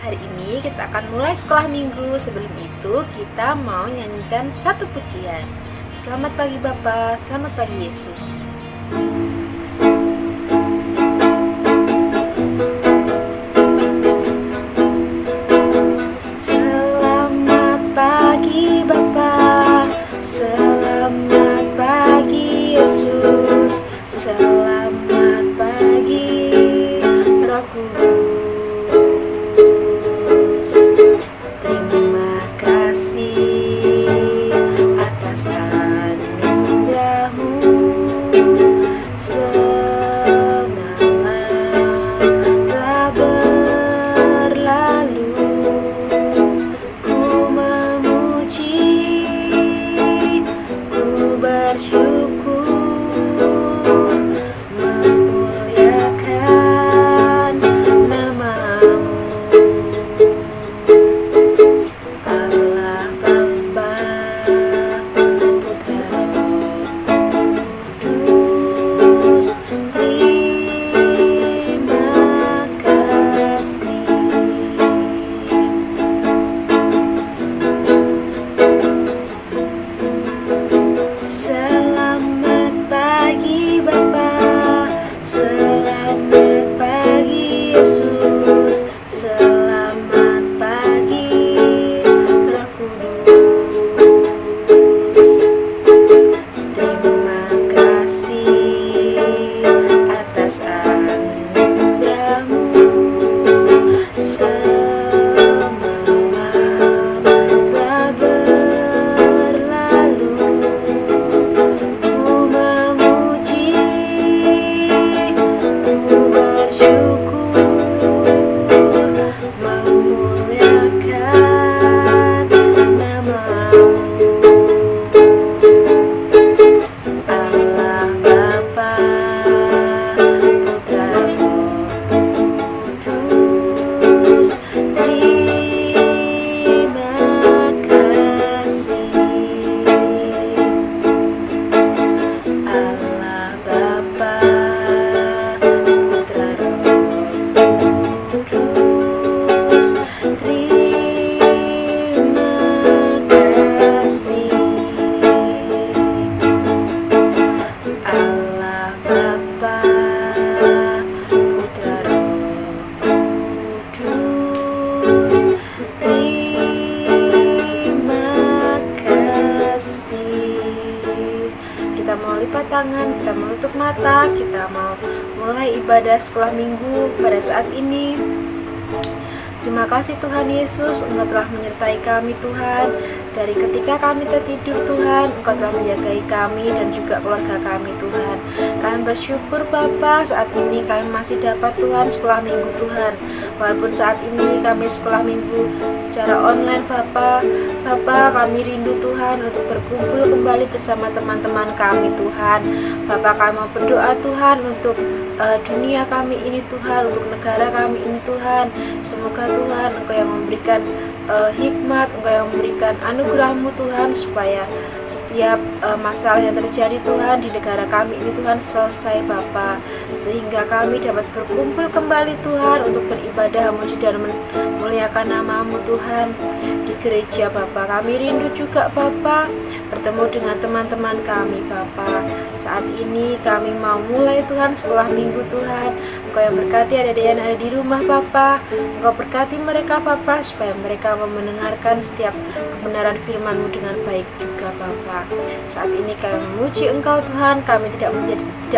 Hari ini kita akan mulai sekolah minggu. Sebelum itu kita mau nyanyikan satu pujian. Selamat pagi Bapa, selamat pagi Yesus. Selamat pagi Bapa, selamat pagi Yesus, selamat pagi Roh Kudus. Terima kasih atas anugerah-Mu. Semalam telah berlalu, ku memuji, ku bersyukur, memuliakan nama-Mu. Allah Bapa, Putra, Roh Kudus, terima kasih. Selamat pagi Bapa, selamat pagi Yesus, selamat pagi Roh Kudus. Terima kasih atas anugerah-Mu. Semalam telah berlalu, ku memuji, ku bersyukur, memuliakan nama-Mu. Allah Bapa, Putra, Roh Kudus, terima kasih. Allah Bapa, Putra, Roh Kudus, terima kasih. Allah Bapa, Putra, Roh Kudus, terima kasih. Kita mau lipat tangan, kita mau tutup mata, kita mau mulai ibadah sekolah minggu pada saat ini. Terima kasih Tuhan Yesus, Engkau telah menyertai kami Tuhan. Dari ketika kami tertidur Tuhan, Engkau telah menjagai kami dan juga keluarga kami Tuhan. Kami bersyukur Bapa, saat ini kami masih dapat Tuhan sekolah minggu Tuhan. Walaupun saat ini kami sekolah minggu secara online Bapa, kami rindu Tuhan untuk berkumpul kembali bersama teman-teman kami Tuhan. Bapa, kami mau berdoa Tuhan untuk dunia kami ini Tuhan, untuk negara kami ini Tuhan. Semoga Tuhan Engkau yang memberikan hikmat, Engkau yang memberikan anugerah-Mu Tuhan, supaya setiap masalah yang terjadi Tuhan di negara kami ini Tuhan selesai Bapa, sehingga kami dapat berkumpul kembali Tuhan untuk beribadah memuji dan memuliakan nama-Mu Tuhan di gereja Bapa. Kami rindu juga Bapa bertemu dengan teman-teman kami Bapa. Saat ini kami mau mulai Tuhan sekolah minggu Tuhan. Engkau yang berkati adik-adik yang ada di rumah Bapa. Engkau berkati mereka Bapa, supaya mereka mau mendengarkan setiap kebenaran firman-Mu dengan baik juga Bapa. Saat ini kami memuji Engkau Tuhan. Kami tidak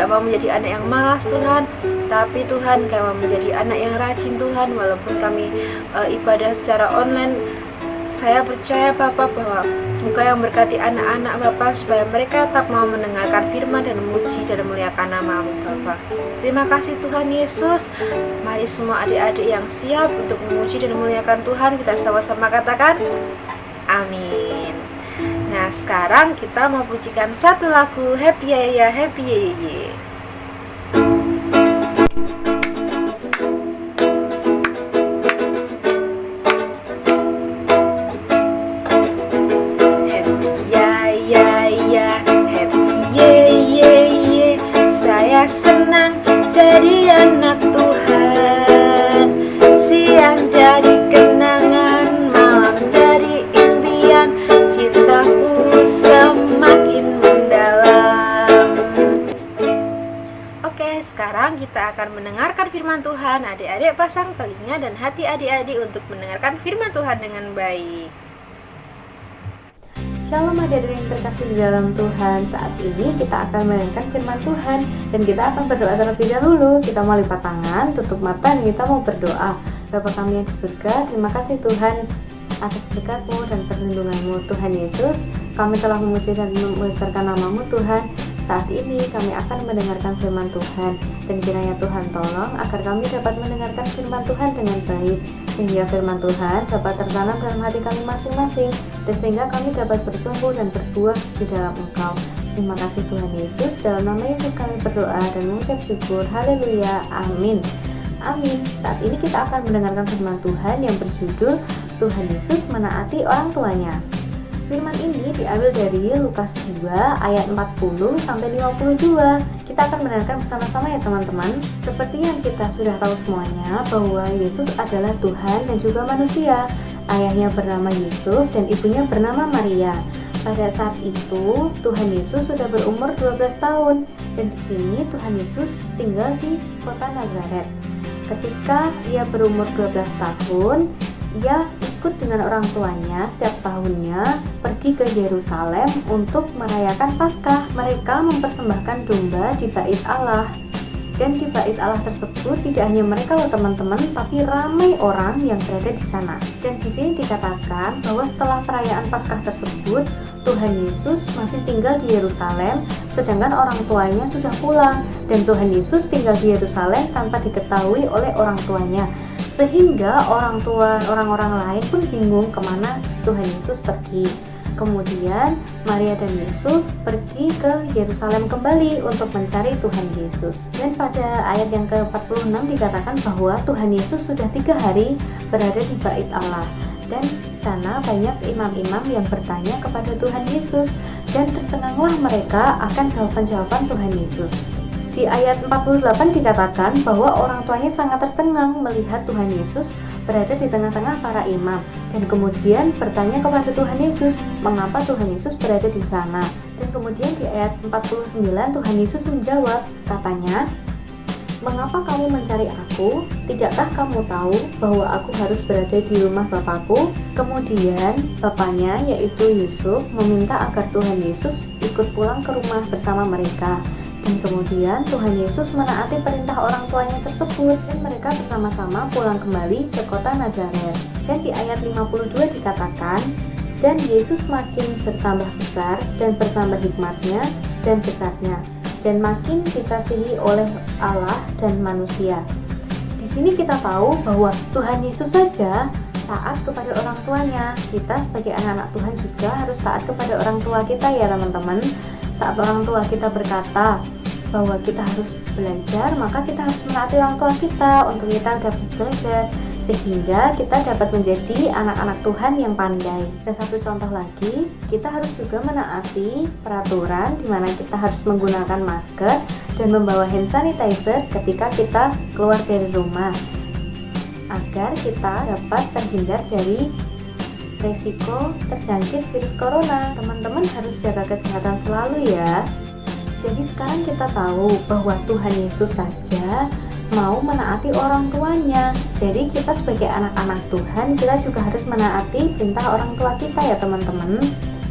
mau menjadi anak yang malas Tuhan, tapi Tuhan kami mau menjadi anak yang rajin Tuhan. Walaupun kami ibadah secara online, saya percaya Bapa bahwa Engkau yang berkati anak-anak Bapa, supaya mereka tetap mau mendengarkan firman dan memuji dan memuliakan nama-Mu Bapa. Terima kasih Tuhan Yesus. Mari semua adik-adik yang siap untuk memuji dan memuliakan Tuhan, kita sama-sama katakan amin. Nah, sekarang kita mau pujikan satu lagu Happy Ya Happy Ye. senang jadi anak Tuhan, siang jadi Oke, sekarang kita akan mendengarkan firman Tuhan. Adik-adik pasang telinga dan hati adik-adik untuk mendengarkan firman Tuhan dengan baik. Shalom adik-adik yang terkasih di dalam Tuhan. Saat ini kita akan mendengarkan firman Tuhan dan kita akan berdoa terlebih dahulu. Kita mau lipat tangan, tutup mata, dan kita mau berdoa. Bapa kami yang di surga, terima kasih Tuhan atas berkat-Mu dan perlindungan-Mu. Tuhan Yesus, kami telah memuji dan membesarkan nama-Mu Tuhan. Saat ini kami akan mendengarkan firman Tuhan, dan kiranya Tuhan tolong agar kami dapat mendengarkan firman Tuhan dengan baik, sehingga firman Tuhan dapat tertanam dalam hati kami masing-masing, dan sehingga kami dapat bertumbuh dan berbuah di dalam Engkau. Terima kasih Tuhan Yesus, dalam nama Yesus kami berdoa dan mengucap syukur. Haleluya, amin. Amin. Saat ini kita akan mendengarkan firman Tuhan yang berjudul Tuhan Yesus menaati orang tuanya. Firman ini diambil dari Lukas 2 ayat 40 sampai 52. Kita akan mendengarkan bersama-sama ya teman-teman. Seperti yang kita sudah tahu semuanya bahwa Yesus adalah Tuhan dan juga manusia. Ayahnya bernama Yusuf dan ibunya bernama Maria. Pada saat itu Tuhan Yesus sudah berumur 12 tahun dan di sini Tuhan Yesus tinggal di kota Nazaret. Ketika ia berumur 12 tahun, ia ikut dengan orang tuanya setiap tahunnya pergi ke Yerusalem untuk merayakan Paskah. Mereka mempersembahkan domba di bait Allah. Dan di bait Allah tersebut tidak hanya mereka loh teman-teman, tapi ramai orang yang berada di sana. Dan di sini dikatakan bahwa setelah perayaan Paskah tersebut, Tuhan Yesus masih tinggal di Yerusalem, sedangkan orang tuanya sudah pulang, dan Tuhan Yesus tinggal di Yerusalem tanpa diketahui oleh orang tuanya, sehingga orang-orang lain pun bingung kemana Tuhan Yesus pergi. Kemudian Maria dan Yusuf pergi ke Yerusalem kembali untuk mencari Tuhan Yesus. Dan pada ayat yang ke-46 dikatakan bahwa Tuhan Yesus sudah 3 hari berada di bait Allah. Dan di sana banyak imam-imam yang bertanya kepada Tuhan Yesus, dan tersenganglah mereka akan jawaban-jawaban Tuhan Yesus. Di ayat 48 dikatakan bahwa orang tuanya sangat tersengang melihat Tuhan Yesus berada di tengah-tengah para imam, dan kemudian bertanya kepada Tuhan Yesus, mengapa Tuhan Yesus berada di sana. Dan kemudian di ayat 49 Tuhan Yesus menjawab, katanya, "Mengapa kamu mencari aku? Tidakkah kamu tahu bahwa aku harus berada di rumah Bapakku?" Kemudian bapaknya yaitu Yusuf meminta agar Tuhan Yesus ikut pulang ke rumah bersama mereka. Dan kemudian Tuhan Yesus menaati perintah orang tuanya tersebut, dan mereka bersama-sama pulang kembali ke kota Nazaret. Dan di ayat 52 dikatakan, "Dan Yesus makin bertambah besar dan bertambah hikmatnya dan besarnya, dan makin dikasihi oleh Allah dan manusia." Di sini kita tahu bahwa Tuhan Yesus saja taat kepada orang tuanya. Kita sebagai anak-anak Tuhan juga harus taat kepada orang tua kita ya teman-teman. Saat orang tua kita berkata bahwa kita harus belajar, maka kita harus menaati orang tua kita untuk kita dapat belajar, sehingga kita dapat menjadi anak-anak Tuhan yang pandai. Dan satu contoh lagi, kita harus juga menaati peraturan di mana kita harus menggunakan masker dan membawa hand sanitizer ketika kita keluar dari rumah, agar kita dapat terhindar dari resiko terjangkit virus corona. Teman-teman harus jaga kesehatan selalu ya. Jadi sekarang kita tahu bahwa Tuhan Yesus saja mau menaati orang tuanya. Jadi kita sebagai anak-anak Tuhan, kita juga harus menaati perintah orang tua kita ya teman-teman.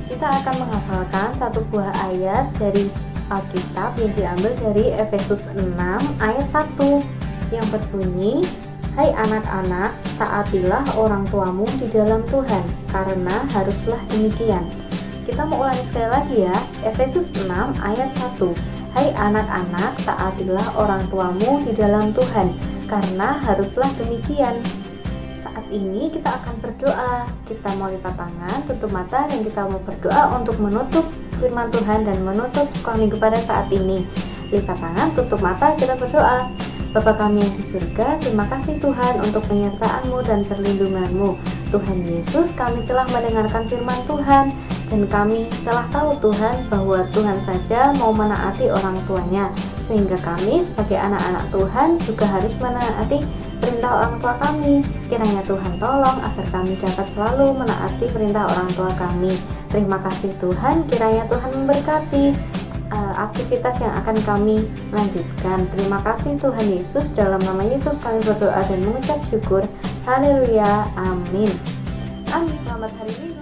Kita akan menghafalkan satu buah ayat dari Alkitab yang diambil dari Efesus 6 ayat 1 yang berbunyi, "Hai anak-anak, taatilah orang tuamu di dalam Tuhan, karena haruslah demikian." Kita mau ulangi sekali lagi ya, Efesus 6 ayat 1. "Hai anak-anak, taatilah orang tuamu di dalam Tuhan, karena haruslah demikian." Saat ini kita akan berdoa. Kita mau lipat tangan, tutup mata, dan kita mau berdoa untuk menutup firman Tuhan dan menutup sekolah minggu pada saat ini. Lipat tangan, tutup mata, kita berdoa. Bapa kami yang di surga, terima kasih Tuhan untuk penyertaan-Mu dan perlindungan-Mu. Tuhan Yesus, kami telah mendengarkan firman Tuhan, dan kami telah tahu Tuhan bahwa Tuhan saja mau menaati orang tuanya, sehingga kami sebagai anak-anak Tuhan juga harus menaati perintah orang tua kami. Kiranya Tuhan tolong agar kami dapat selalu menaati perintah orang tua kami. Terima kasih Tuhan, kiranya Tuhan memberkati. aktivitas yang akan kami lanjutkan. Terima kasih Tuhan Yesus, dalam nama Yesus kami berdoa dan mengucap syukur. Haleluya, amin. Amin. Selamat hari Minggu.